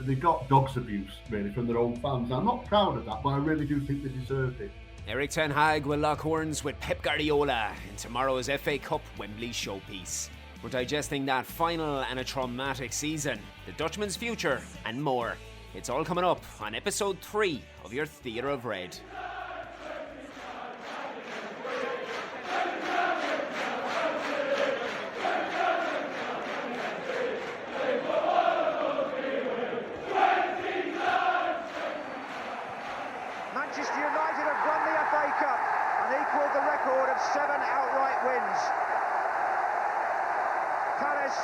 they got dogs abuse, really, from their own fans. I'm not proud of that, but I really do think they deserved it. Erik Ten Hag will lock horns with Pep Guardiola in tomorrow's FA Cup Wembley showpiece. We're digesting that final and a traumatic season, the Dutchman's future, and more. It's all coming up on episode 3 of your Theatre of Red. Manchester United have won the FA Cup and equalled the record of 7 outright wins. Palace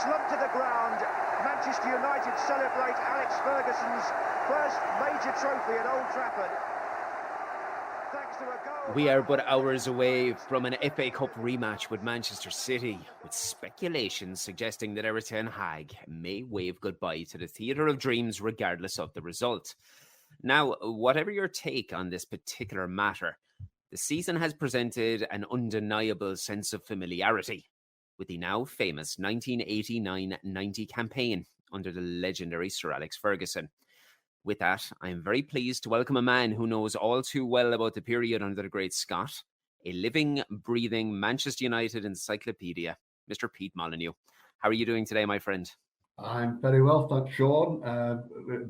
slumped to the ground. Manchester United celebrate Alex Ferguson's first major trophy at Old Trafford. Thanks to a goal. We are but hours away from an FA Cup rematch with Manchester City, with speculation suggesting that Erik Ten Hag may wave goodbye to the Theatre of Dreams regardless of the result. Now, whatever your take on this particular matter, the season has presented an undeniable sense of familiarity with the now famous 1989-90 campaign under the legendary Sir Alex Ferguson. With that, I am very pleased to welcome a man who knows all too well about the period under the great Scott, a living, breathing Manchester United encyclopedia, Mr. Pete Molyneux. How are you doing today, my friend? I'm very well, thanks, Shaun.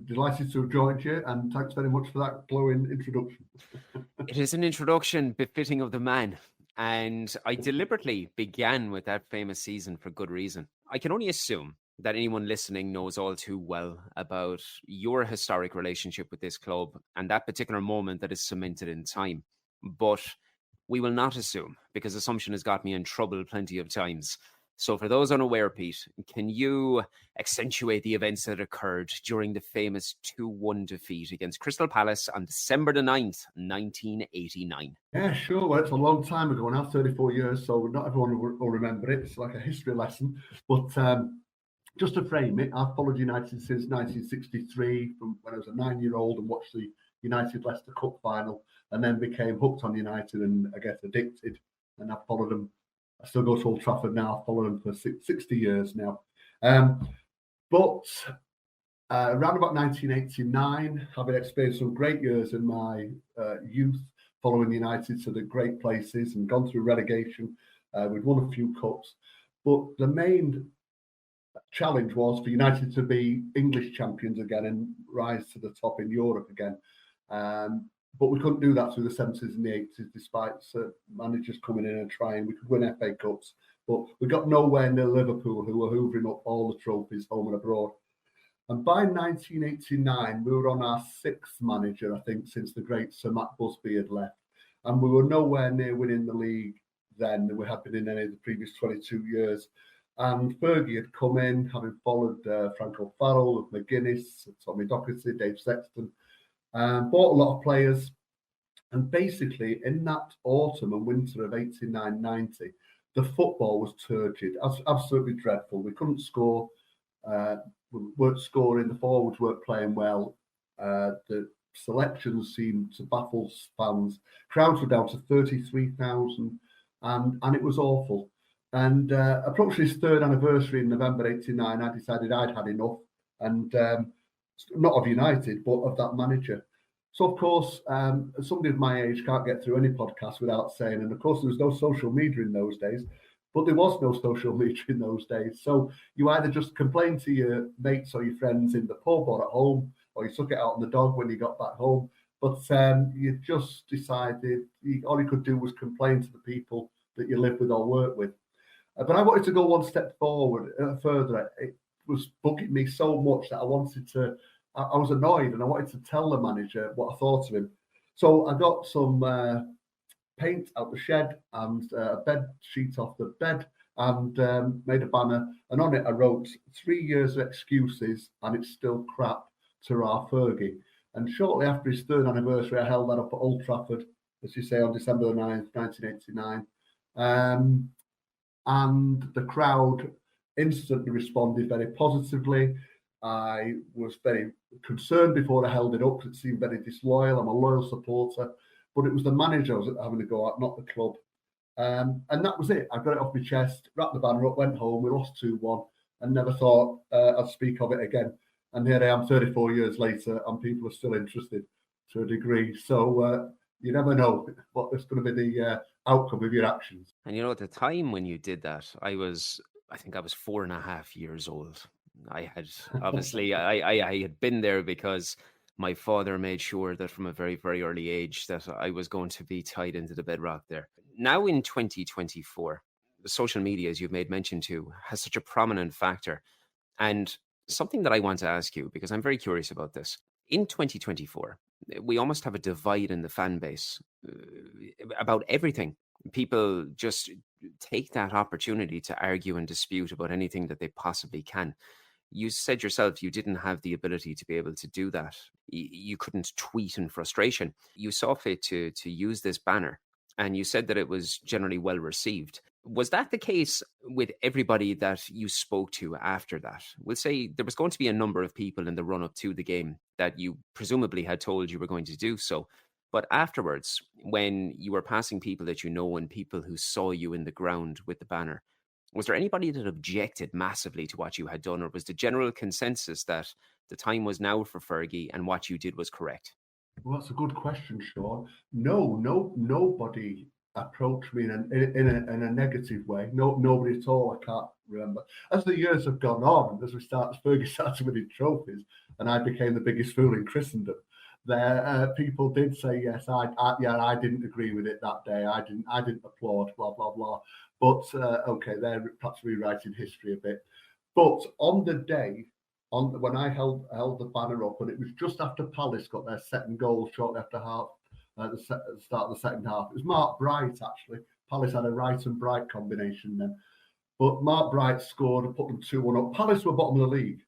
Delighted to have joined you, and thanks very much for that glowing introduction. It is an introduction befitting of the man, and I deliberately began with that famous season for good reason. I can only assume that anyone listening knows all too well about your historic relationship with this club and that particular moment that is cemented in time. But we will not assume, because assumption has got me in trouble plenty of times. So for those unaware, Pete, can you accentuate the events that occurred during the famous 2-1 defeat against Crystal Palace on December the 9th, 1989? Yeah, sure. Well, it's a long time ago now, 34 years, so not everyone will remember it. It's like a history lesson. But just to frame it, I've followed United since 1963, from when I was a 9-year-old and watched the United-Leicester Cup final, and then became hooked on United and, I guess, addicted. And I've followed them. I still go to Old Trafford now. I've followed them for 60 years now. But around about 1989, having experienced some great years in my youth, following United to the great places and gone through relegation, we'd won a few cups. But the main challenge was for United to be English champions again and rise to the top in Europe again. But we couldn't do that through the 70s and the 80s, despite managers coming in and trying. We could win FA Cups, but we got nowhere near Liverpool, who were hoovering up all the trophies home and abroad. And by 1989, we were on our 6th manager, I think, since the great Sir Matt Busby had left. And we were nowhere near winning the league then than we had been in any of the previous 22 years. And Fergie had come in, having followed Frank O'Farrell, McGuinness, Tommy Docherty, Dave Sexton, bought a lot of players. And basically, in that autumn and winter of 89-90, the football was turgid, absolutely dreadful. We couldn't score, we weren't scoring, the forwards weren't playing well. The selections seemed to baffle fans. Crowds were down to 33,000, and it was awful. And approaching his 3rd anniversary in November 89, I decided I'd had enough, and not of United, but of that manager. So, of course, somebody of my age can't get through any podcast without saying, and of course, there was no social media in those days, but there was no social media in those days. So you either just complained to your mates or your friends in the pub or at home, or you took it out on the dog when you got back home. But you just decided all you could do was complain to the people that you live with or work with. But I wanted to go one step forward, further. It was bugging me so much that I was annoyed, and I wanted to tell the manager what I thought of him. So I got some paint out the shed and a bed sheet off the bed and made a banner. And on it, I wrote 3 years of excuses and it's still crap, Ta Ra Fergie. And shortly after his 3rd anniversary, I held that up at Old Trafford, as you say, on December the 9th, 1989. And the crowd instantly responded very positively. I was very concerned before I held it up because it seemed very disloyal. I'm a loyal supporter, but it was the manager I was having to go at, not the club. And that was it. I got it off my chest, wrapped the banner up, went home. We lost 2-1 and never thought I'd speak of it again. And here I am 34 years later, and people are still interested to a degree. So you never know what is going to be the outcome of your actions. And at the time when you did that, I think I was 4.5 years old. I had obviously I had been there because my father made sure that from a very, very early age that I was going to be tied into the bedrock there. Now in 2024, the social media, as you've made mention to, has such a prominent factor. And something that I want to ask you, because I'm very curious about this. In 2024, we almost have a divide in the fan base about everything. People just take that opportunity to argue and dispute about anything that they possibly can. You said yourself you didn't have the ability to be able to do that. You couldn't tweet in frustration. You saw fit to use this banner, and you said that it was generally well received. Was that the case with everybody that you spoke to after that? We'll say there was going to be a number of people in the run-up to the game that you presumably had told you were going to do so. But afterwards, when you were passing people that and people who saw you in the ground with the banner, was there anybody that objected massively to what you had done, or was the general consensus that the time was now for Fergie and what you did was correct? Well, that's a good question, Shaun. Nobody approached me in a negative way. Nobody at all. I can't remember. As the years have gone on, as Fergie started winning trophies, and I became the biggest fool in Christendom, there people did say yes. I didn't agree with it that day. I didn't applaud. Blah blah blah. But okay, they're perhaps rewriting history a bit. But on the day, when I held the banner up, and it was just after Palace got their second goal shortly after half, the start of the second half. It was Mark Bright, actually. Palace had a Wright and Bright combination then. But Mark Bright scored and put them 2-1 up. Palace were bottom of the league,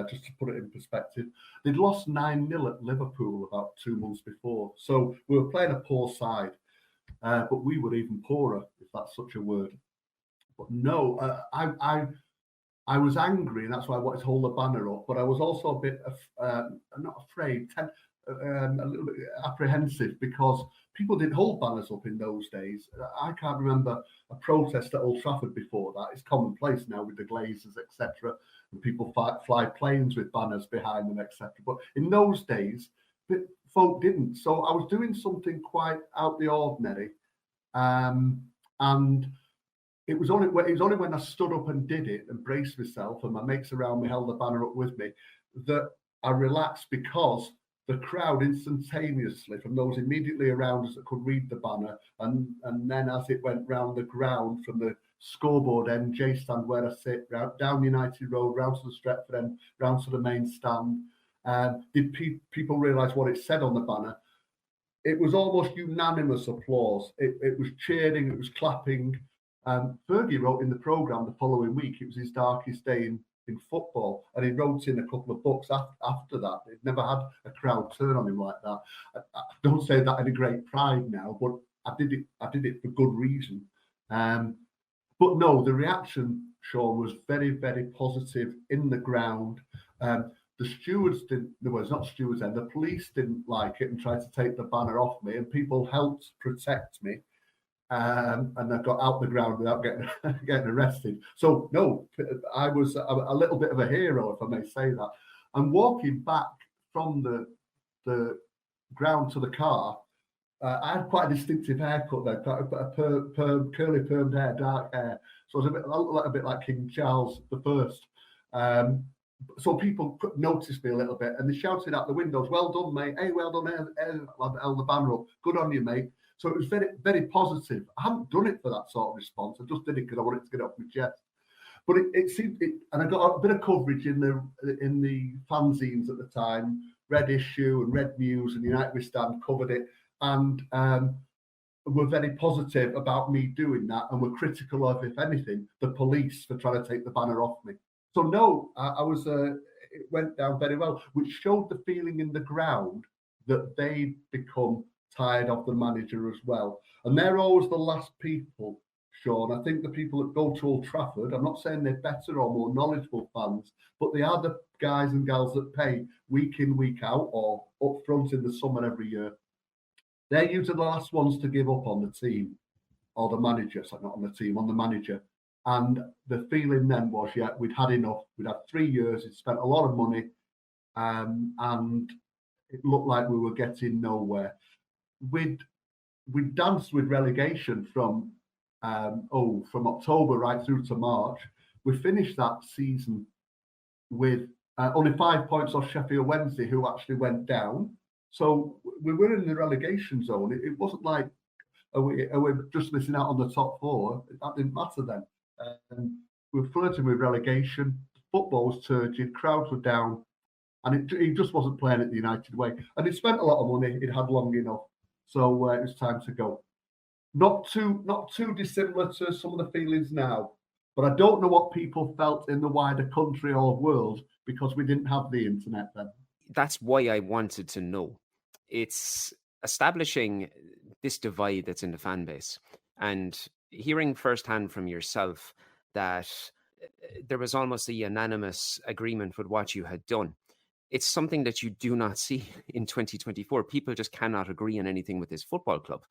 just to put it in perspective. They'd lost 9-0 at Liverpool about 2 months before. So we were playing a poor side, but we were even poorer, if that's such a word. But no, I was angry, and that's why I wanted to hold the banner up. But I was also a bit, not afraid, a little bit apprehensive, because people didn't hold banners up in those days. I can't remember a protest at Old Trafford before that. It's commonplace now with the Glazers, etc. And people fly planes with banners behind them, etc. But in those days, folk didn't. So I was doing something quite out the ordinary, and it was only when I stood up and did it and braced myself, and my mates around me held the banner up with me, that I relaxed, because the crowd instantaneously, from those immediately around us that could read the banner, and then as it went round the ground from the scoreboard end, J stand where I sit, down United Road, round to the Stretford end, round to the main stand, did people realise what it said on the banner? It was almost unanimous applause. It was cheering, it was clapping. Fergie wrote in the programme the following week, it was his darkest day in football, and he wrote in a couple of books after that. He'd never had a crowd turn on him like that. I don't say that in a great pride now, but I did it for good reason. But no, the reaction, Shaun, was very, very positive in the ground. The stewards didn't, well, it's not stewards then, the police didn't like it and tried to take the banner off me, and people helped protect me. And I got out the ground without getting arrested. So no, I was a little bit of a hero, if I may say that. And walking back from the ground to the car, I had quite a distinctive haircut then, quite a curly permed hair, dark hair. So I was a bit like King Charles I. So people noticed me a little bit, and they shouted out the windows, "Well done, mate! Hey, well done! Held the banner up. Good on you, mate." So it was very, very positive. I haven't done it for that sort of response. I just did it because I wanted to get it off my chest. But it seemed, and I got a bit of coverage in the fanzines at the time. Red Issue and Red News and United We Stand covered it, and were very positive about me doing that, and were critical of, if anything, the police for trying to take the banner off me. So no, I was. It went down very well, which showed the feeling in the ground that they'd become tired of the manager as well. And they're always the last people, Shaun. I think the people that go to Old Trafford, I'm not saying they're better or more knowledgeable fans, but they are the guys and gals that pay week in, week out, or up front in the summer every year. They're usually the last ones to give up on the team, or the manager, so not on the team, on the manager. And the feeling then was, yeah, we'd had enough. We'd had 3 years, we'd spent a lot of money, and it looked like we were getting nowhere. We danced with relegation from October right through to March. We finished that season with only 5 points off Sheffield Wednesday, who actually went down. So we were in the relegation zone. It wasn't like are we just missing out on the top four. That didn't matter then. We were flirting with relegation. Football was turgid. Crowds were down, and he just wasn't playing it the United way. And he spent a lot of money. It had long enough, so it was time to go. Not too dissimilar to some of the feelings now, but I don't know what people felt in the wider country or world because we didn't have the internet then. That's why I wanted to know. It's establishing this divide that's in the fan base and hearing firsthand from yourself that there was almost a unanimous agreement with what you had done. It's something that you do not see in 2024. People just cannot agree on anything with this football club.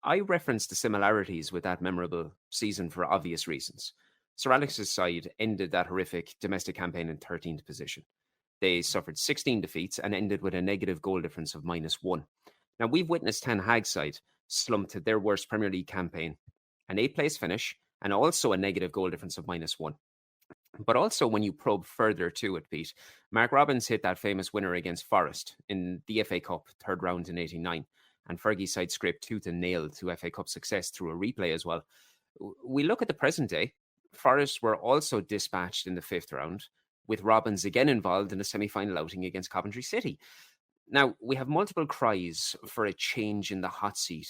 I referenced the similarities with that memorable season for obvious reasons. Sir Alex's side ended that horrific domestic campaign in 13th position. They suffered 16 defeats and ended with a negative goal difference of -1. Now, we've witnessed Ten Hag's side slump to their worst Premier League campaign, an 8th place finish, and also a negative goal difference of -1. But also, when you probe further to it, Pete, Mark Robins hit that famous winner against Forest in the FA Cup third round in '89, and Fergie's side scraped tooth and nail to FA Cup success through a replay as well. We look at the present day. Forest were also dispatched in the 5th round, with Robins again involved in a semi-final outing against Coventry City. Now, we have multiple cries for a change in the hot seat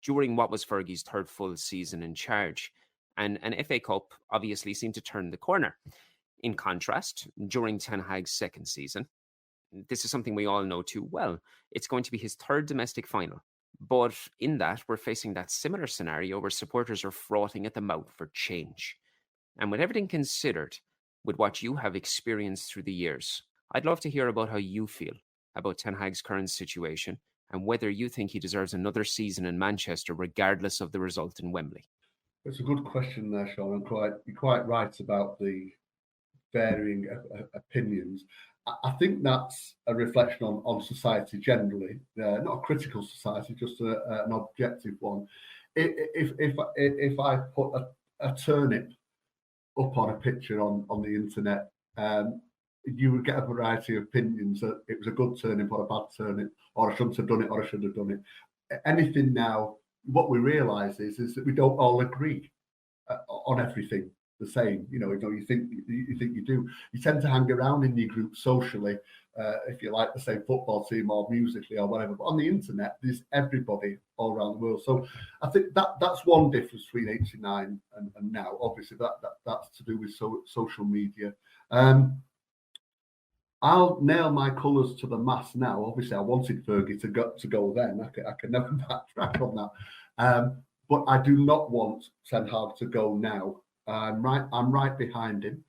during what was Fergie's 3rd full season in charge, and an FA Cup obviously seemed to turn the corner. In contrast, during Ten Hag's 2nd season, this is something we all know too well, it's going to be his 3rd domestic final. But in that, we're facing that similar scenario where supporters are frothing at the mouth for change. And with everything considered, with what you have experienced through the years, I'd love to hear about how you feel about Ten Hag's current situation and whether you think he deserves another season in Manchester regardless of the result in Wembley. It's a good question there, Shaun. You're quite right about the varying opinions. I think that's a reflection on society generally, not a critical society, just an objective one. If I put a turnip up on a picture on the internet, you would get a variety of opinions that it was a good turnip or a bad turnip, or I shouldn't have done it, or I should have done it. Anything now, what we realise is that we don't all agree on everything the same. You think you do. You tend to hang around in your group socially, if you like the same football team or musically or whatever. But on the internet, there's everybody all around the world. So I think that's one difference between '89 and now. Obviously, that's to do with social media. I'll nail my colours to the mast now. Obviously, I wanted Fergie to go then. I can never backtrack on that. But I do not want Ten Hag to go now. I'm right behind him.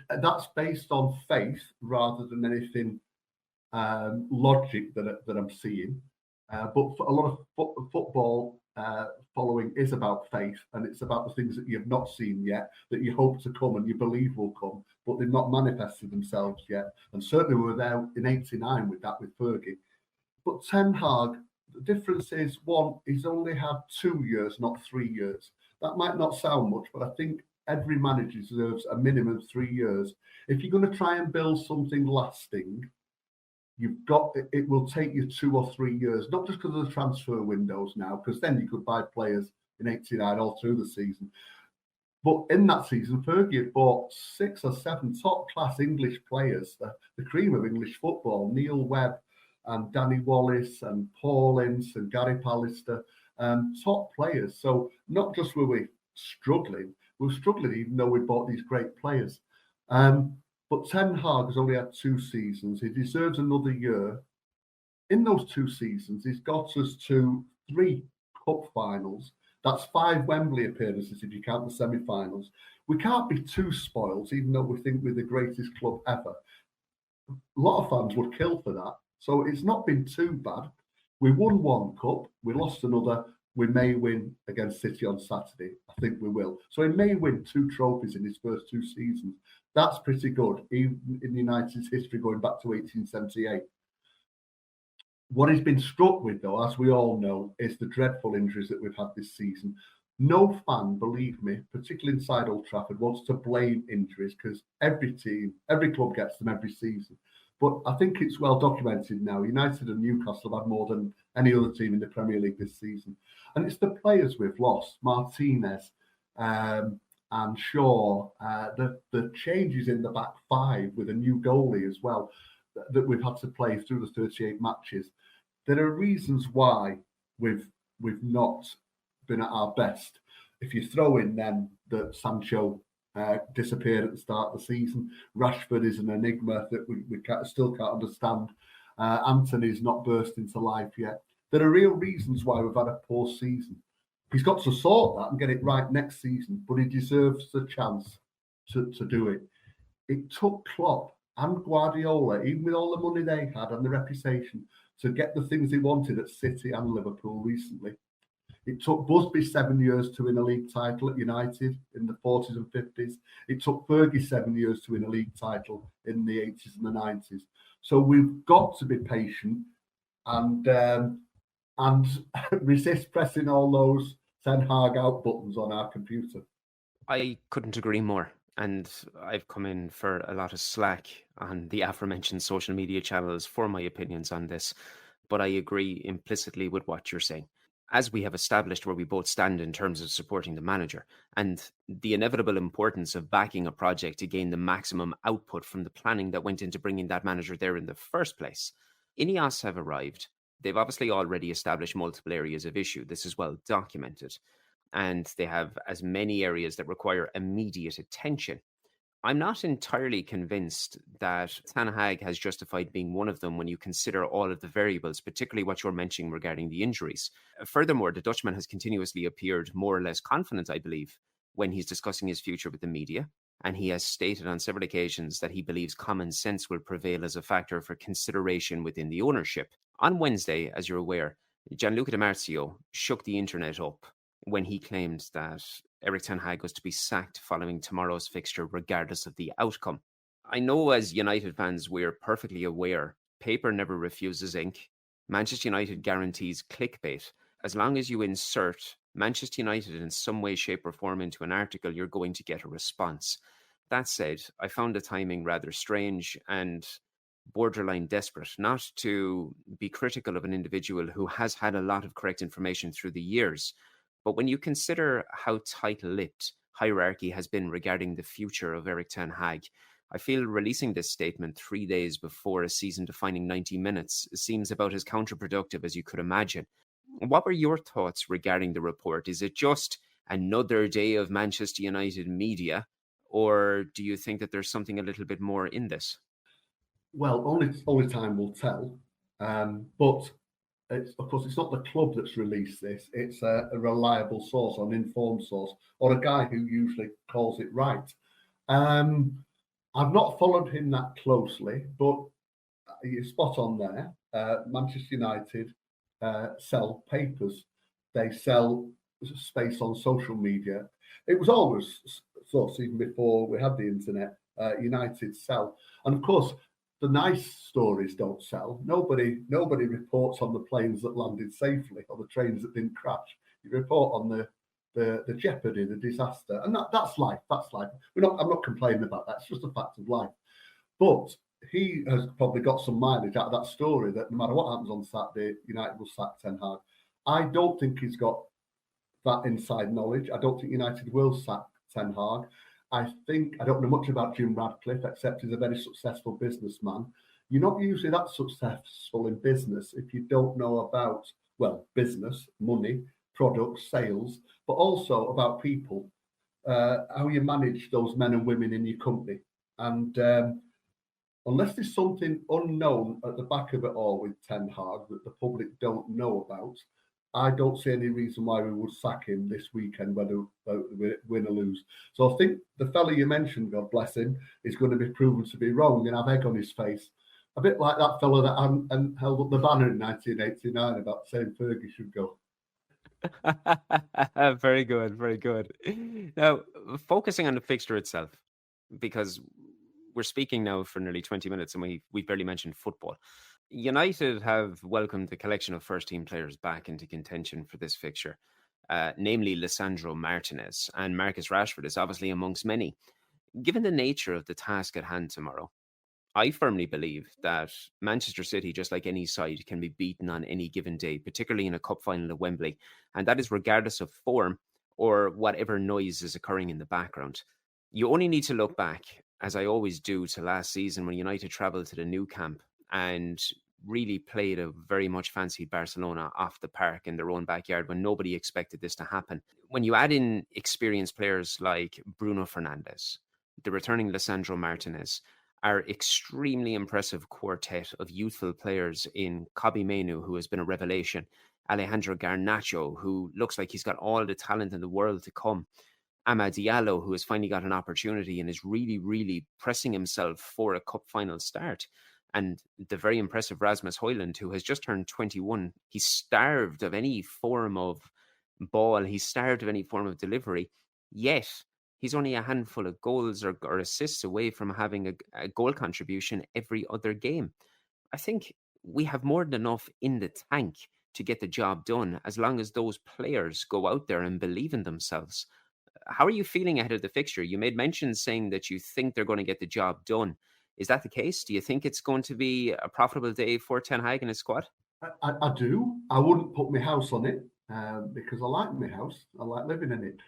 That's based on faith rather than anything logic that I'm seeing. But for a lot of football following is about faith, and it's about the things that you've not seen yet, that you hope to come and you believe will come, but they've not manifested themselves yet. And certainly we were there in '89 with that with Fergie. But Ten Hag, the difference is, one, he's only had 2 years, not 3 years. That might not sound much, but I think every manager deserves a minimum of 3 years. If you're going to try and build something lasting, it will take you 2 or 3 years, not just because of the transfer windows now, because then you could buy players in '89 all through the season. But in that season, Fergie had bought 6 or 7 top-class English players, the cream of English football, Neil Webb and Danny Wallace and Paul Ince and Gary Pallister, top players. So not just were we struggling even though we bought these great players. But Ten Hag has only had 2 seasons. He deserves another year. In those 2 seasons, he's got us to 3 cup finals. That's 5 Wembley appearances if you count the semi-finals. We can't be too spoiled, even though we think we're the greatest club ever. A lot of fans would kill for that. So it's not been too bad. We won 1 cup, we lost another, we may win against City on Saturday. I think we will. So he may win 2 trophies in his first 2 seasons. That's pretty good, even in United's history going back to 1878. What he's been struck with, though, as we all know, is the dreadful injuries that we've had this season. No fan, believe me, particularly inside Old Trafford, wants to blame injuries because every team, every club gets them every season. But I think it's well documented now. United and Newcastle have had more than any other team in the Premier League this season. And it's the players we've lost, Martinez and Shaw, the changes in the back 5 with a new goalie as well that we've had to play through the 38 matches. There are reasons why we've not been at our best. If you throw in then that Sancho disappeared at the start of the season, Rashford is an enigma that we still can't understand. Anthony's not burst into life yet. There are real reasons why we've had a poor season. He's got to sort that and get it right next season, but he deserves the chance to do it. It took Klopp and Guardiola, even with all the money they had and the reputation, to get the things they wanted at City and Liverpool recently. It took Busby 7 years to win a league title at United in the 40s and 50s. It took Fergie 7 years to win a league title in the 80s and the 90s. So we've got to be patient and resist pressing all those Ten Hag out buttons on our computer. I couldn't agree more. And I've come in for a lot of slack on the aforementioned social media channels for my opinions on this. But I agree implicitly with what you're saying. As we have established where we both stand in terms of supporting the manager and the inevitable importance of backing a project to gain the maximum output from the planning that went into bringing that manager there in the first place, Ineos have arrived. They've obviously already established multiple areas of issue. This is well documented. And they have as many areas that require immediate attention. I'm not entirely convinced that Ten Hag has justified being one of them when you consider all of the variables, particularly what you're mentioning regarding the injuries. Furthermore, the Dutchman has continuously appeared more or less confident, I believe, when he's discussing his future with the media. And he has stated on several occasions that he believes common sense will prevail as a factor for consideration within the ownership. On Wednesday, as you're aware, Gianluca Di Marzio shook the internet up when he claimed that Erik ten Hag was to be sacked following tomorrow's fixture, regardless of the outcome. I know as United fans, we're perfectly aware paper never refuses ink. Manchester United guarantees clickbait. As long as you insert Manchester United in some way, shape or form into an article, you're going to get a response. That said, I found the timing rather strange and borderline desperate, not to be critical of an individual who has had a lot of correct information through the years. But when you consider how tight-lipped hierarchy has been regarding the future of Erik ten Hag, I feel releasing this statement 3 days before a season-defining 90 minutes seems about as counterproductive as you could imagine. What were your thoughts regarding the report? Is it just another day of Manchester United media, or do you think that there's something a little bit more in this? Well, only time will tell. But of course, it's not the club that's released this. It's a reliable source, an informed source, or a guy who usually calls it right. I've not followed him that closely, but you're spot on there. Manchester United sell papers. They sell space on social media. It was always thought, even before we had the internet, United sell. And of course, the nice stories don't sell. Nobody reports on the planes that landed safely or the trains that didn't crash. You report on the jeopardy, the disaster, and that's life. That's life. I'm not complaining about that. It's just a fact of life. But he has probably got some mileage out of that story that no matter what happens on Saturday, United will sack Ten Hag. I don't think he's got that inside knowledge. I don't think United will sack Ten Hag. I don't know much about Jim Radcliffe, except he's a very successful businessman. You're not usually that successful in business if you don't know about, well, business, money, products, sales, but also about people, how you manage those men and women in your company. And unless there's something unknown at the back of it all with Ten Hag that the public don't know about, I don't see any reason why we would sack him this weekend, whether we win or lose. So I think the fella you mentioned, God bless him, is going to be proven to be wrong and have egg on his face. A bit like that fella that held up the banner in 1989 about saying Fergie should go. Very good, very good. Now, focusing on the fixture itself, because we're speaking now for nearly 20 minutes and we barely mentioned football. United have welcomed a collection of first-team players back into contention for this fixture, namely Lisandro Martinez, and Marcus Rashford is obviously amongst many. Given the nature of the task at hand tomorrow, I firmly believe that Manchester City, just like any side, can be beaten on any given day, particularly in a cup final at Wembley. And that is regardless of form or whatever noise is occurring in the background. You only need to look back, as I always do, to last season when United travelled to the new camp and really played a very much fancied Barcelona off the park in their own backyard when nobody expected this to happen. When you add in experienced players like Bruno Fernandes, the returning Lisandro Martinez, our extremely impressive quartet of youthful players in Kobbie Mainoo, who has been a revelation, Alejandro Garnacho, who looks like he's got all the talent in the world to come, Amad Diallo, who has finally got an opportunity and is really, really pressing himself for a cup final start, and the very impressive Rasmus Højlund, who has just turned 21. He's starved of any form of ball. He's starved of any form of delivery, yet he's only a handful of goals or assists away from having a goal contribution every other game. I think we have more than enough in the tank to get the job done as long as those players go out there and believe in themselves. How are you feeling ahead of the fixture? You made mention saying that you think they're going to get the job done. Is that the case? Do you think it's going to be a profitable day for Ten Hag and his squad? I do. I wouldn't put my house on it because I like my house. I like living in it.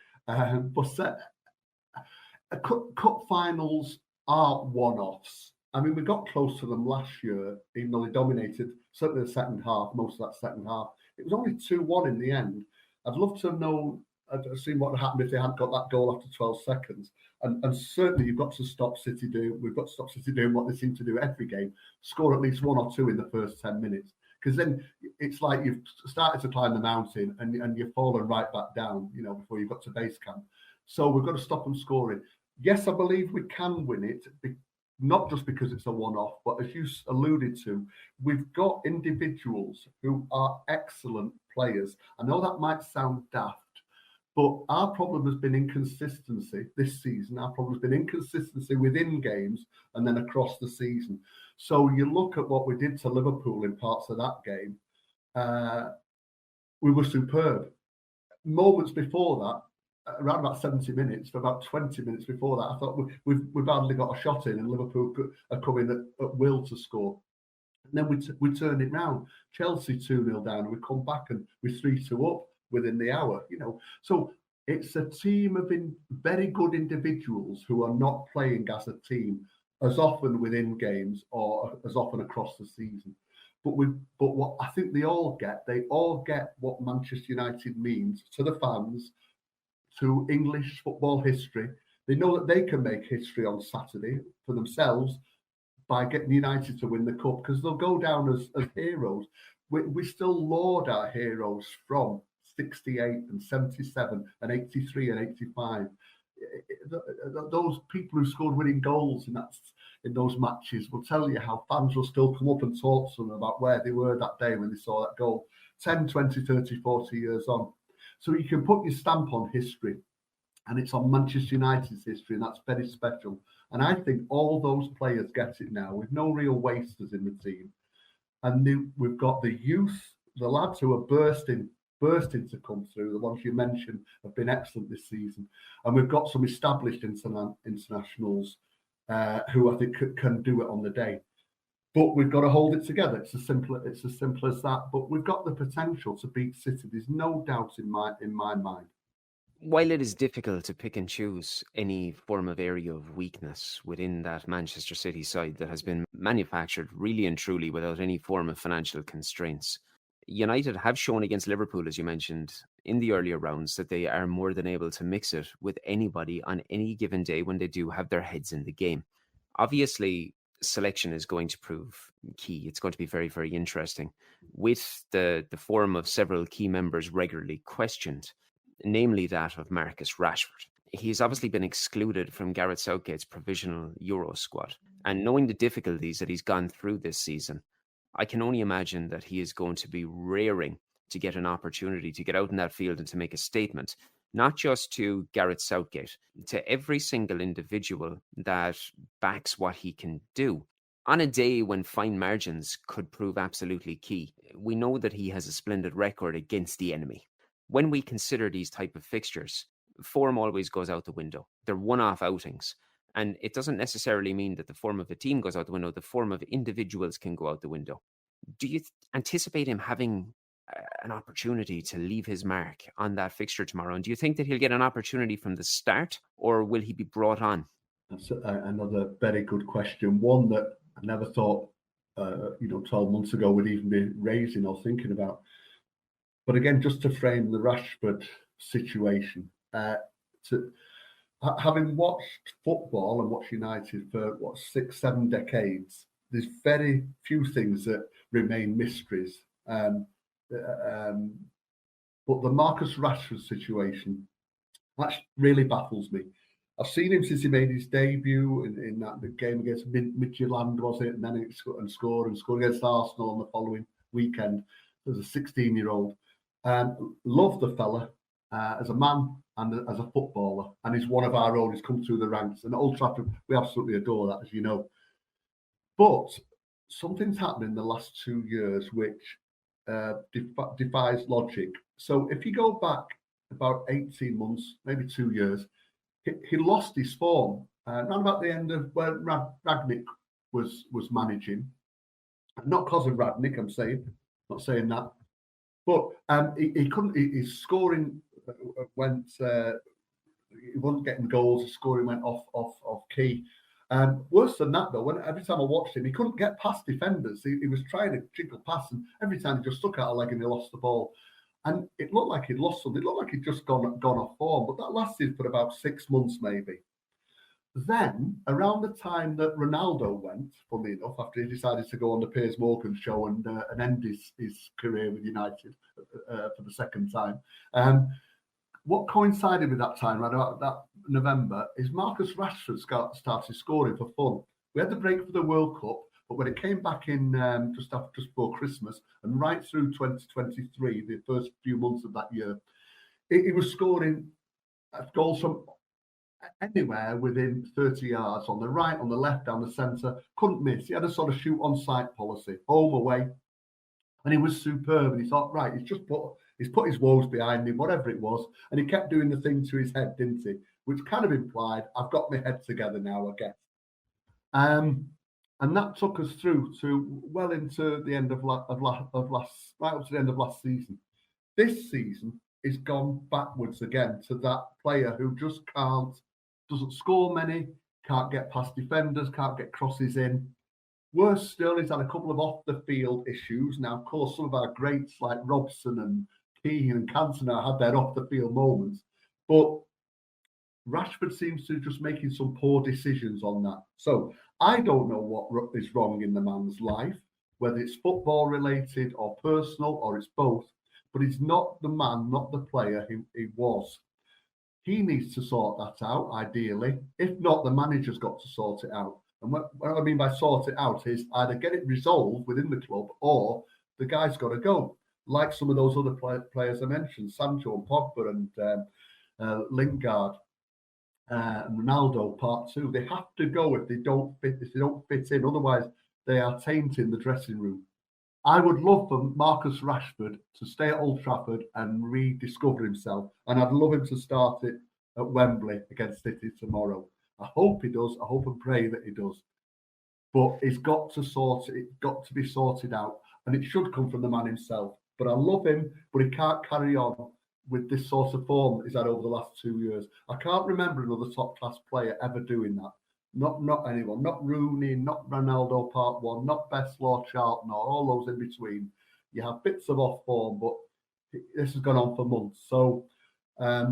But cup finals are one-offs. I mean, we got close to them last year, even though they dominated certainly the second half, most of that second half. It was only 2-1 in the end. I'd love to know, I'd seen what happened if they hadn't got that goal after 12 seconds. And certainly we've got to stop City doing what they seem to do every game, score at least one or two in the first 10 minutes. Because then it's like you've started to climb the mountain and you've fallen right back down, before you've got to base camp. So we've got to stop them scoring. Yes, I believe we can win it, not just because it's a one-off, but as you alluded to, we've got individuals who are excellent players. I know that might sound daft, but our problem has been inconsistency this season. Our problem has been inconsistency within games and then across the season. So you look at what we did to Liverpool in parts of that game, we were superb. Moments before that, around about 70 minutes, for about 20 minutes before that, I thought we've hardly got a shot in and Liverpool are coming at will to score. And then we turned it round. Chelsea 2-0 down, and we come back and we're 3-2 up within the hour. So it's a team of very good individuals who are not playing as a team as often within games or as often across the season. But what I think they all get what Manchester United means to the fans, to English football history. They know that they can make history on Saturday for themselves by getting United to win the cup, because they'll go down as heroes. We still laud our heroes from 68 and 77 and 83 and 85. Those people who scored winning goals in those matches will tell you how fans will still come up and talk to them about where they were that day when they saw that goal 10, 20, 30, 40 years on. So you can put your stamp on history, and it's on Manchester United's history, and that's very special. And I think all those players get it now, with no real wasters in the team. And we've got the youth, the lads who are bursting to come through. The ones you mentioned have been excellent this season. And we've got some established internationals who I think can do it on the day. But we've got to hold it together. It's as simple as that. But we've got the potential to beat City. There's no doubt in my mind. While it is difficult to pick and choose any form of area of weakness within that Manchester City side that has been manufactured really and truly without any form of financial constraints, United have shown against Liverpool, as you mentioned, in the earlier rounds, that they are more than able to mix it with anybody on any given day when they do have their heads in the game. Obviously, selection is going to prove key. It's going to be very, very interesting, with the form of several key members regularly questioned, namely that of Marcus Rashford. He's obviously been excluded from Gareth Southgate's provisional Euro squad, and knowing the difficulties that he's gone through this season, I can only imagine that he is going to be raring to get an opportunity to get out in that field and to make a statement, not just to Gareth Southgate, to every single individual that backs what he can do. On a day when fine margins could prove absolutely key, we know that he has a splendid record against the enemy. When we consider these type of fixtures, form always goes out the window. They're one-off outings. And it doesn't necessarily mean that the form of a team goes out the window. The form of individuals can go out the window. Do you anticipate him having an opportunity to leave his mark on that fixture tomorrow? And do you think that he'll get an opportunity from the start, or will he be brought on? That's another very good question. One that I never thought, 12 months ago would even be raising or thinking about. But again, just to frame the Rashford situation, having watched football and watched United for 6-7 decades, there's very few things that remain mysteries. But the Marcus Rashford situation, that really baffles me. I've seen him since he made his debut in the game against Midtjylland, was it? And then he scored against Arsenal on the following weekend as a 16-year-old. Love the fella as a man and as a footballer, and he's one of our own. He's come through the ranks, and at Old Trafford we absolutely adore that, as you know. But something's happened in the last 2 years which defies logic. So if you go back about 18 months, maybe 2 years, he lost his form around about the end of when Ragnick was managing. Not because of Ragnick, not saying that. But he couldn't. His scoring went. He wasn't getting goals. His scoring went off key. Worse than that, though, every time I watched him, he couldn't get past defenders. He was trying to jiggle past, and every time he just stuck out a leg and he lost the ball. And it looked like he'd lost something. It looked like he'd just gone off form. But that lasted for about 6 months, maybe. Then, around the time that Ronaldo went, funnily enough, after he decided to go on the Piers Morgan show and end his career with United for the second time, what coincided with that time, right about that November, is Marcus Rashford started scoring for fun. We had the break for the World Cup, but when it came back in just before Christmas and right through 2023, the first few months of that year, he was scoring goals from anywhere within 30 yards, on the right, on the left, down the centre, couldn't miss. He had a sort of shoot on sight policy, home, away, and he was superb. And he thought, right, he's put his woes behind me, whatever it was, and he kept doing the thing to his head, didn't he? Which kind of implied, I've got my head together now, I guess. And that took us through to well into the end of right up to the end of last season. This season is gone backwards again to that player who just doesn't score many, can't get past defenders, can't get crosses in. Worse still, he's had a couple of off-the-field issues. Now, of course, some of our greats like Robson and Keane and Cantona had their off-the-field moments. But Rashford seems to just making some poor decisions on that. So I don't know what is wrong in the man's life, whether it's football-related or personal or it's both. But he's not the man, not the player he was. He needs to sort that out, ideally. If not, the manager's got to sort it out. And what I mean by sort it out is either get it resolved within the club or the guy's got to go. Like some of those other players I mentioned, Sancho and Pogba and Lingard and Ronaldo, part two. They have to go if they don't fit in. Otherwise, they are tainting the dressing room. I would love for Marcus Rashford to stay at Old Trafford and rediscover himself. And I'd love him to start it at Wembley against City tomorrow. I hope he does. I hope and pray that he does. But it's got to be sorted out. And it should come from the man himself. But I love him, but he can't carry on with this sort of form he's had over the last 2 years. I can't remember another top-class player ever doing that. Not anyone, not Rooney, not Ronaldo Part 1, not Besselaw, Charlton, or all those in between. You have bits of off form, but this has gone on for months. So I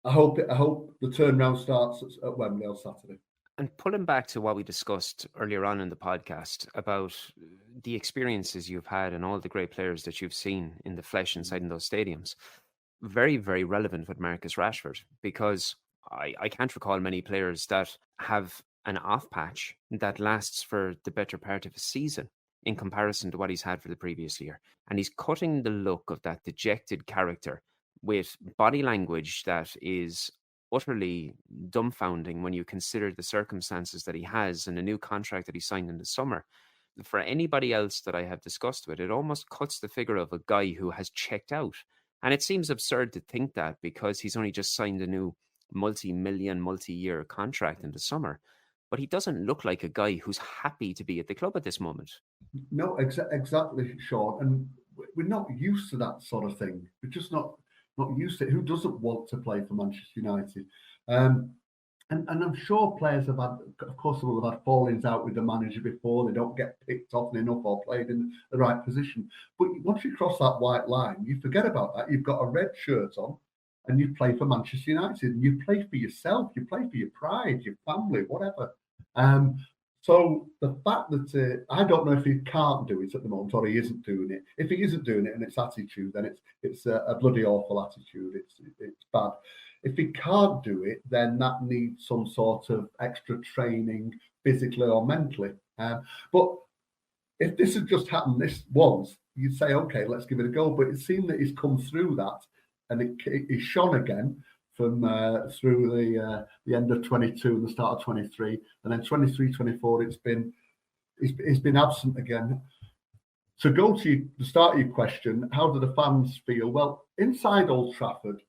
hope the turnaround starts at Wembley on Saturday. And pulling back to what we discussed earlier on in the podcast about the experiences you've had and all the great players that you've seen in the flesh inside in those stadiums, very, very relevant with Marcus Rashford, because I can't recall many players that have an off patch that lasts for the better part of a season. in comparison to what he's had for the previous year. And he's cutting the look of that dejected character with body language that is utterly dumbfounding when you consider the circumstances that he has and a new contract that he signed in the summer. For anybody else that I have discussed with, it almost cuts the figure of a guy who has checked out. And it seems absurd to think that because he's only just signed a new multi-million, multi-year contract in the summer. But he doesn't look like a guy who's happy to be at the club at this moment. No, exactly, Sean. And we're not used to that sort of thing. We're just not used to it. Who doesn't want to play for Manchester United? And I'm sure players have had, of course, they will have had fallings out with the manager before. They don't get picked often enough or played in the right position. But once you cross that white line, you forget about that. You've got a red shirt on and you play for Manchester United. And you play for yourself. You play for your pride, your family, whatever. So the fact that I don't know if he can't do it at the moment or he isn't doing it. If he isn't doing it and it's attitude, then it's a bloody awful attitude. It's bad. If he can't do it, then that needs some sort of extra training, physically or mentally. But if this had just happened this once, you'd say, okay, let's give it a go. But it seemed that he's come through that, and he's shone again from through the end of 22 and the start of 23, and then 23, 24. It's been absent again. To go to the start of your question, how do the fans feel? Well, inside Old Trafford.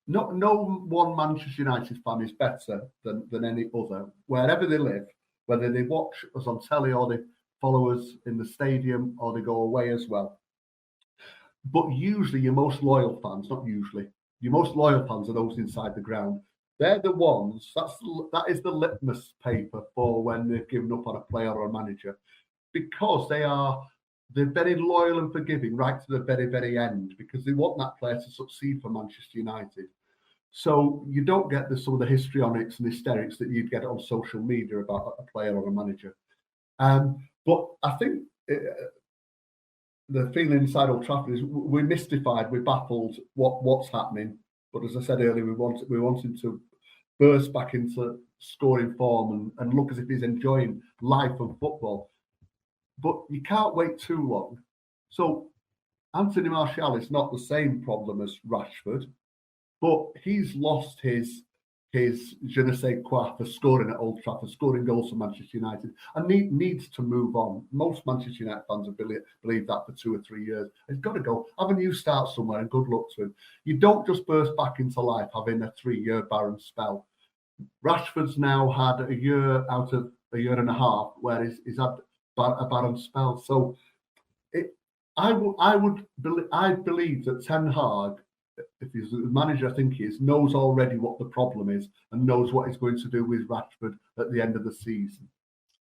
No one Manchester United fan is better than any other, wherever they live, whether they watch us on telly or they follow us in the stadium or they go away as well. But usually your most loyal fans, not usually, your most loyal fans are those inside the ground. They're the ones, that is the litmus paper for when they've given up on a player or a manager, because they're very loyal and forgiving right to the very, very end, because they want that player to succeed for Manchester United. So you don't get some of the histrionics and hysterics that you'd get on social media about a player or a manager. But I think the feeling inside Old Trafford is we're mystified, we're baffled what's happening. But as I said earlier, we want him to burst back into scoring form and look as if he's enjoying life and football. But you can't wait too long. So Anthony Martial is not the same problem as Rashford, but he's lost his je ne sais quoi for scoring at Old Trafford, scoring goals for Manchester United, and needs to move on. Most Manchester United fans have believed that for 2 or 3 years. He's got to go, have a new start somewhere, and good luck to him. You don't just burst back into life having a 3-year barren spell. Rashford's now had a year out of a year and a half where he's had a barren spell. So I believe that Ten Hag, if he's the manager, I think he is, knows already what the problem is and knows what he's going to do with Rashford at the end of the season.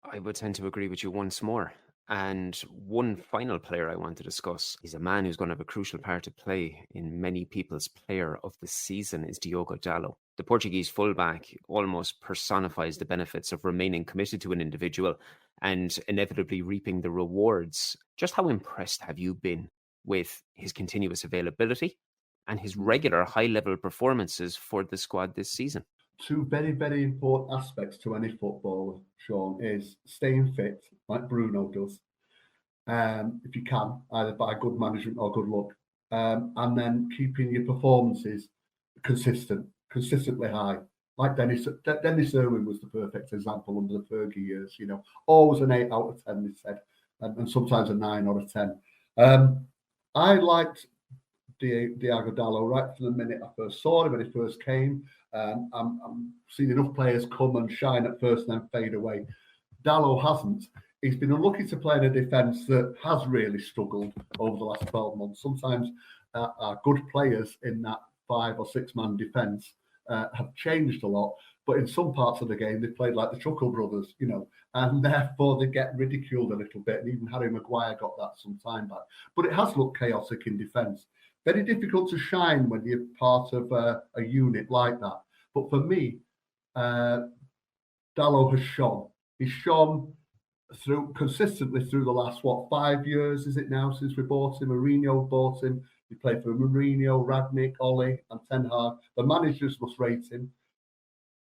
I would tend to agree with you once more. And one final player I want to discuss is a man who's going to have a crucial part to play in many people's player of the season is Diogo Dalot. The Portuguese fullback almost personifies the benefits of remaining committed to an individual and inevitably reaping the rewards. Just how impressed have you been with his continuous availability and his regular high-level performances for the squad this season? Two very, very important aspects to any footballer, Sean, is staying fit, like Bruno does, if you can, either by good management or good luck, and then keeping your performances consistently high. Like Dennis Irwin was the perfect example under the Fergie years. Always an 8 out of 10, they said, and sometimes a 9 or a 10. I liked Diogo Dalot right from the minute I first saw him when he first came. I'm seeing enough players come and shine at first and then fade away. Dalot hasn't. He's been unlucky to play in a defence that has really struggled over the last 12 months. Sometimes our good players in that 5 or 6 man defence have changed a lot, but in some parts of the game they played like the Chuckle Brothers, and therefore they get ridiculed a little bit. And even Harry Maguire got that some time back. But it has looked chaotic in defence. Very difficult to shine when you're part of a unit like that. But for me, Dalot has shone. He's shone consistently through the last 5 years is it now since we bought him? Mourinho bought him. He played for Mourinho, Ragnick, Ole, and Ten Hag. The managers must rate him.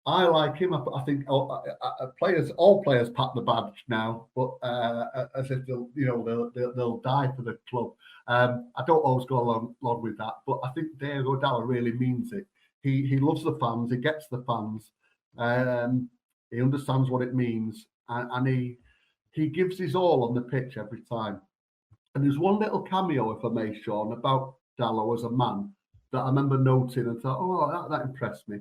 I like him. I think all players pat the badge now, but as if they'll die for the club. I don't always go along with that, but I think Diogo Dalot really means it. He loves the fans. He gets the fans. He understands what it means, and he gives his all on the pitch every time. And there's one little cameo, if I may, Shaun, about Dalot as a man that I remember noting and thought, oh, that impressed me.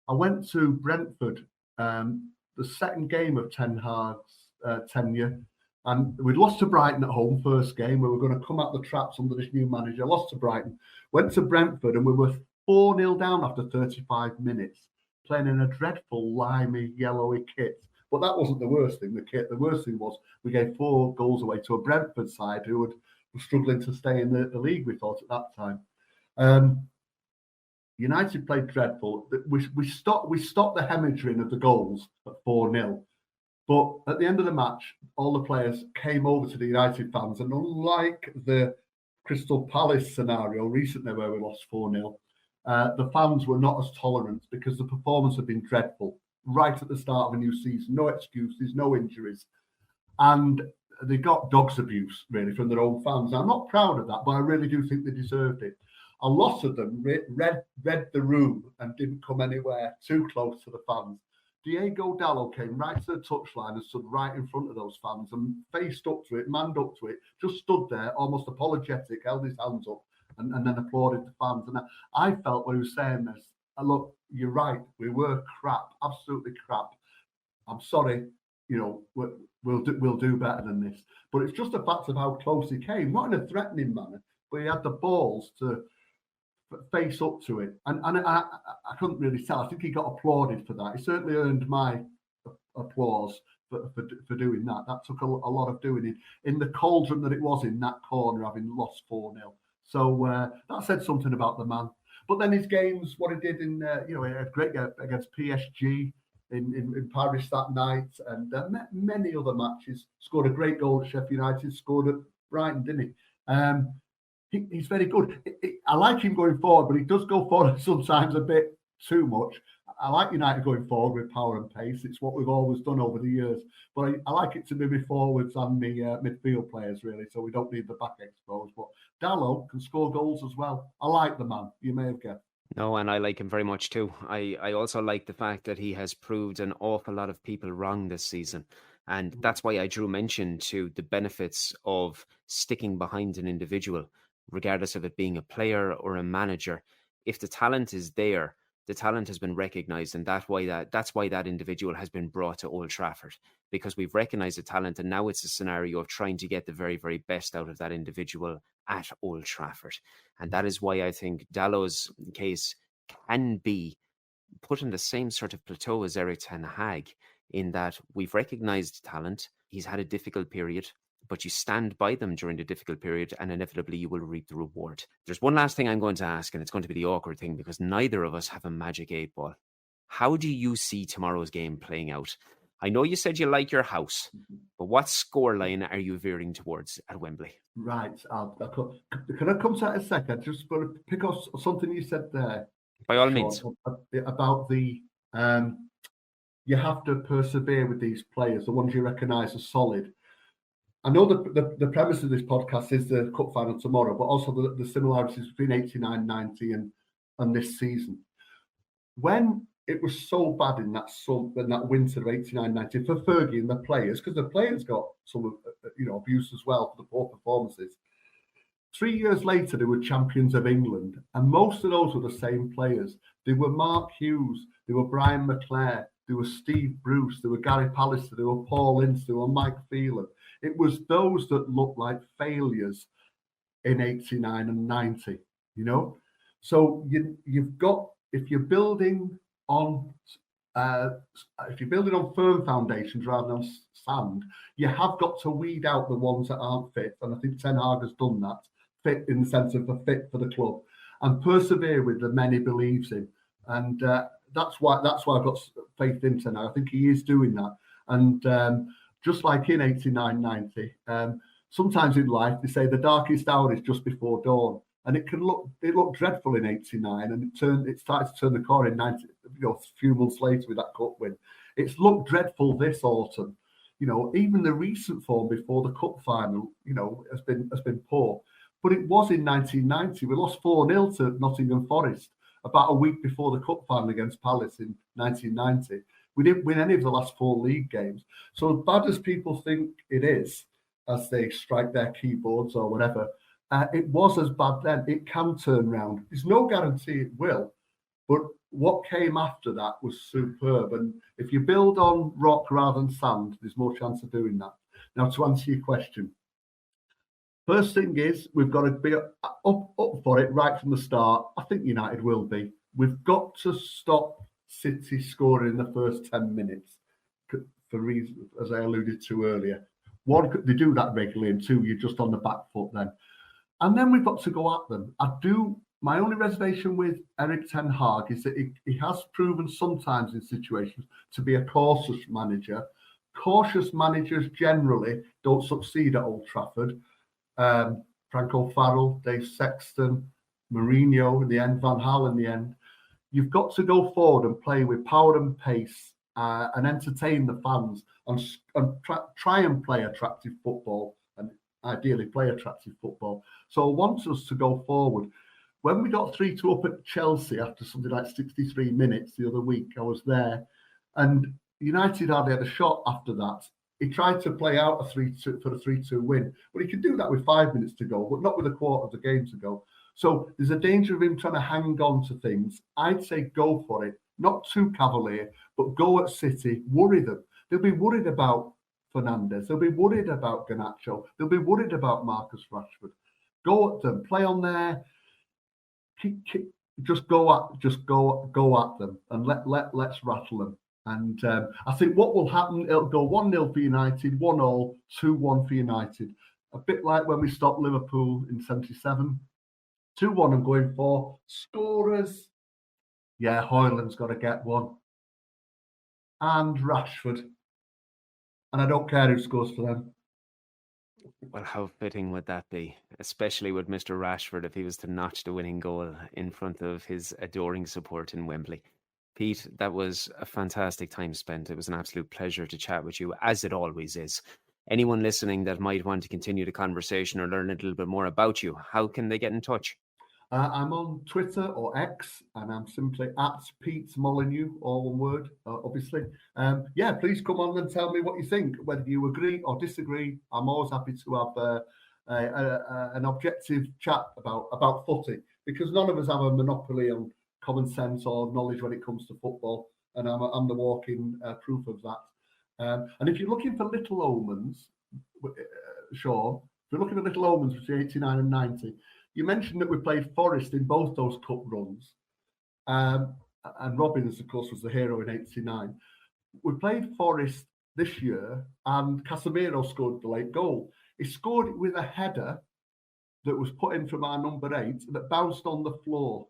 I went to Brentford, the second game of Ten Hag's tenure, and we'd lost to Brighton at home, first game. We were going to come out the traps under this new manager, lost to Brighton, went to Brentford, and we were 4-0 down after 35 minutes, playing in a dreadful, limey, yellowy kit. But that wasn't the worst thing, the kit. The worst thing was we gave 4 goals away to a Brentford side who were struggling to stay in the league, we thought, at that time. United played dreadful. We stopped the hemorrhaging of the goals at 4-0. But at the end of the match, all the players came over to the United fans. And unlike the Crystal Palace scenario recently where we lost 4-0, the fans were not as tolerant because the performance had been dreadful right at the start of a new season. No excuses, no injuries. And they got dog's abuse, really, from their own fans. Now, I'm not proud of that, but I really do think they deserved it. A lot of them read the room and didn't come anywhere too close to the fans. Diogo Dalot came right to the touchline and stood right in front of those fans and faced up to it, manned up to it, just stood there, almost apologetic, held his hands up and then applauded the fans. And I felt when he was saying this, look, you're right, we were crap, absolutely crap. I'm sorry, we'll do better than this. But it's just a fact of how close he came, not in a threatening manner, but he had the balls to face up to it, and I couldn't really tell. I think he got applauded for that. He certainly earned my applause for doing that. That took a lot of doing in the cauldron that it was in that corner, having lost 4-0. So that said something about the man. But then his games, what he did in he had a great game against PSG in Paris that night, and many other matches. Scored a great goal at Sheffield United. Scored at Brighton, didn't he? He's very good. I like him going forward, but he does go forward sometimes a bit too much. I like United going forward with power and pace. It's what we've always done over the years. But I like it to be me forwards and me midfield players, really, so we don't need the back exposed. But Dalot can score goals as well. I like the man. You may have guessed. No, and I like him very much too. I also like the fact that he has proved an awful lot of people wrong this season. And that's why I drew mention to the benefits of sticking behind an individual, regardless of it being a player or a manager. If the talent is there, the talent has been recognised, and that's why that individual has been brought to Old Trafford, because we've recognised the talent, and now it's a scenario of trying to get the very, very best out of that individual at Old Trafford. And that is why I think Dalot's case can be put in the same sort of plateau as Erik Ten Hag, in that we've recognised talent. He's had a difficult period, but you stand by them during the difficult period and inevitably you will reap the reward. There's one last thing I'm going to ask, and it's going to be the awkward thing because neither of us have a magic 8 ball. How do you see tomorrow's game playing out? I know you said you like your house, but what scoreline are you veering towards at Wembley? Right. Can I come to that in a second? I just want to pick up something you said there. By all means. About the you have to persevere with these players, the ones you recognise as solid. I know the premise of this podcast is the cup final tomorrow, but also the similarities between 89-90 and this season. When it was so bad in that winter of 89-90 for Fergie and the players, because the players got some abuse as well for the poor performances. 3 years later, they were champions of England, and most of those were the same players. They were Mark Hughes, they were Brian McClare, they were Steve Bruce, they were Gary Pallister, they were Paul Ince, they were Mike Phelan. It was those that looked like failures in 89 and 90, So you've got, if you're building on firm foundations rather than sand, you have got to weed out the ones that aren't fit. And I think Ten Hag has done that, fit in the sense of a fit for the club, and persevere with the men he believes in. And that's why I've got faith in Ten Hag. I think he is doing that. And just like in 89-90, sometimes in life they say the darkest hour is just before dawn, and it looked dreadful in 89, and it started to turn the corner in 90. a few months later with that cup win. It's looked dreadful this autumn. Even the recent form before the cup final, has been poor. But it was in 1990. We lost 4-0 to Nottingham Forest about a week before the cup final against Palace in 1990. We didn't win any of the last 4 league games. So as bad as people think it is, as they strike their keyboards or whatever, it was as bad then. It can turn round. There's no guarantee it will, but what came after that was superb. And if you build on rock rather than sand, there's more chance of doing that. Now, to answer your question, first thing is we've got to be up for it right from the start. I think United will be. We've got to stop City scoring in the first 10 minutes for reasons, as I alluded to earlier. One, they do that regularly, and two, you're just on the back foot then. And then we've got to go at them. My only reservation with Erik ten Hag is that he has proven sometimes in situations to be a cautious manager. Cautious managers generally don't succeed at Old Trafford. Franco Farrell, Dave Sexton, Mourinho in the end, Van Gaal in the end. You've got to go forward and play with power and pace and entertain the fans and try and play attractive football and ideally play attractive football. So I want us to go forward. When we got 3-2 up at Chelsea after something like 63 minutes the other week, I was there, and United hardly had a shot after that. He tried to play out a 3-2 for a 3-2 win, but he could do that with 5 minutes to go, but not with a quarter of the game to go. So there's a danger of him trying to hang on to things. I'd say go for it, not too cavalier, but go at City, worry them. They'll be worried about Fernandes. They'll be worried about Garnacho. They'll be worried about Marcus Rashford. Go at them, play on there. Just go at them, and let's rattle them. And I think what will happen, it'll go 1-0 for United, 1-0, 2-1 for United. A bit like when we stopped Liverpool in 77. 2-1 I'm going for. Scorers. Yeah, Højlund's got to get one. And Rashford. And I don't care who scores for them. Well, how fitting would that be? Especially with Mr. Rashford if he was to notch the winning goal in front of his adoring support in Wembley. Pete, that was a fantastic time spent. It was an absolute pleasure to chat with you, as it always is. Anyone listening that might want to continue the conversation or learn a little bit more about you, how can they get in touch? I'm on Twitter or X, and I'm simply at Pete Molyneux, all one word, obviously. Please come on and tell me what you think, whether you agree or disagree. I'm always happy to have an objective chat about footy, because none of us have a monopoly on common sense or knowledge when it comes to football, and I'm the walking proof of that. And if you're looking for little omens, Shaun, if you're looking for little omens between 89 and 90, you mentioned that we played Forest in both those cup runs. And Robbins, of course, was the hero in 89. We played Forest this year, and Casemiro scored the late goal. He scored it with a header that was put in from our number 8 that bounced on the floor.